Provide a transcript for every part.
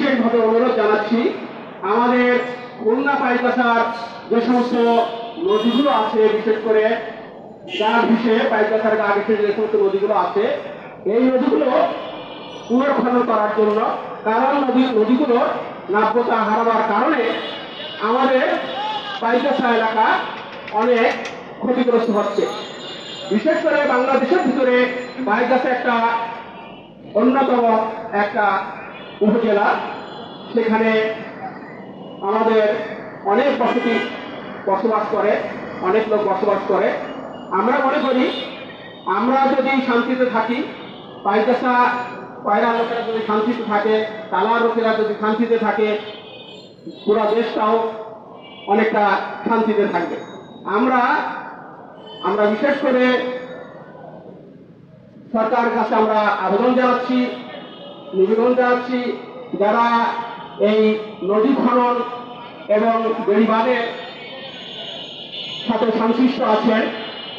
বিশেষভাবে অনুরোধ জানাচ্ছি, আমাদের খুলনা পাইকগাছার যে সমস্ত নদীগুলো আছে, বিশেষ করে গা ঘেঁষে পাইকগাছার গা ঘেঁষে যে সমস্ত নদীগুলো আছে, এই নদীগুলো পুনর্খনন করার জন্য, কারণ নদীগুলোর নাব্যতা হারাবার কারণে আমাদের পাইকগাছা এলাকা অনেক ক্ষতিগ্রস্ত হচ্ছে। বিশেষ করে বাংলাদেশের ভিতরে পাইকগাছা একটা অন্যতম একটা উপজেলা, সেখানে আমাদের অনেক বসবাস করে, অনেক লোক বসবাস করে। আমরা মনে করি, আমরা যদি শান্তিতে থাকি, পাইকগাছা পায়রা লোকেরা যদি শান্তিতে থাকে, তালার লোকেরা যদি শান্তিতে থাকে, পুরো দেশটাও অনেকটা শান্তিতে থাকবে। আমরা বিশেষ করে সরকারের কাছে আমরা আবেদন জানাচ্ছি, নিবেদন জানাচ্ছি, যারা এই নদী খনন এবং বেড়িবাঁধের সাথে সংশ্লিষ্ট আছেন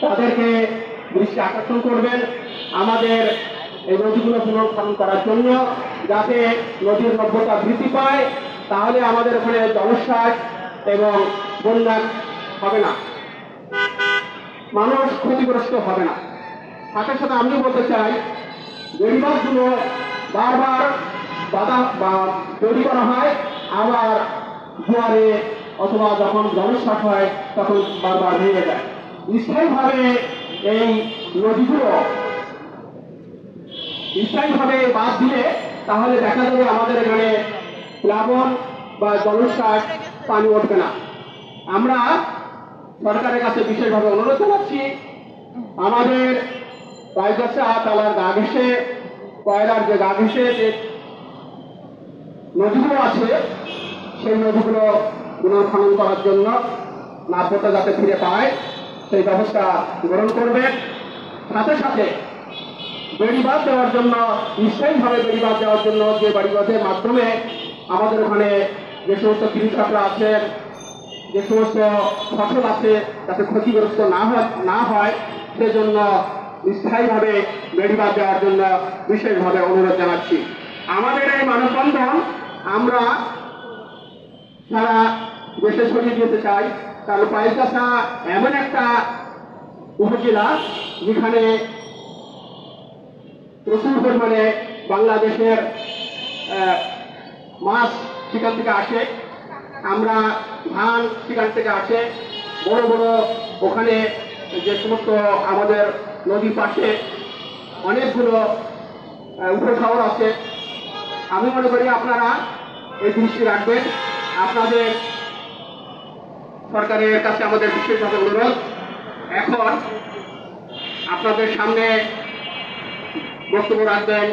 তাদেরকে দৃষ্টি আকর্ষণ করবেন আমাদের এই নদীগুলো পুনর্খনন করার জন্য, যাতে নদীর নব্যতা বৃদ্ধি পায়। তাহলে আমাদের ওখানে জলোচ্ছ্বাস এবং বন্যা হবে না, মানুষ ক্ষতিগ্রস্ত হবে না। সাথে সাথে আমি বলতে চাই, বেড়িবাঁধগুলো বারবার বাধা বা তৈরি করা হয়, আবার জোয়ারে অথবা যখন জলোচ্ছ্বাস হয় তখন বারবার ভেঙে যায়। স্থায়ীভাবে এই নদীগুলো স্থায়ীভাবে বাদ দিলে তাহলে দেখা যাবে আমাদের এখানে প্লাবন বা জলোচ্ছ্বাস পানি উঠবে না। আমরা সরকারের কাছে বিশেষভাবে অনুরোধ জানাচ্ছি, আমাদের পাইকগাছা তালার গা ঘেঁষে, কয়লার যে গা ঘেঁষে যে নদীগুলো আছে, সেই নদীগুলো পুনর্খনন করার জন্য, নাব্যতা যাতে ফিরে পায় সেই ব্যবস্থা গ্রহণ করবেন। সাথে সাথে বেড়িবাঁধ দেওয়ার জন্য, স্থায়ীভাবে বেড়িবাঁধ দেওয়ার জন্য যে বেড়িবাঁধের মাধ্যমে আমাদের ওখানে যে সমস্ত কৃষকরা আছেন, যে সমস্ত ফসল আছে, যাতে ক্ষতিগ্রস্ত না হয় সেজন্য স্থায়ীভাবে বেড়িবাঁধ দেওয়ার জন্য বিশেষভাবে অনুরোধ জানাচ্ছি। আমাদের এই মানববন্ধন আমরা সারা দেশে ছড়িয়ে দিতে চাই, কারণ পাইকগাছা এমন একটা উপজেলা যেখানে প্রচুর পরিমাণে বাংলাদেশের মাছ সেখান থেকে আসে, আমরা ধান সেখান থেকে আসে, বড় বড় ওখানে যে সমস্ত আমাদের নদীর পাশে অনেকগুলো উপসাগর আছে। আমি মনে করি আপনারা এই দৃষ্টি রাখবেন। আপনাদের সরকারের কাছে আমাদের বিশেষভাবে অনুরোধ, এখন আপনাদের সামনে বক্তব্য রাখবেন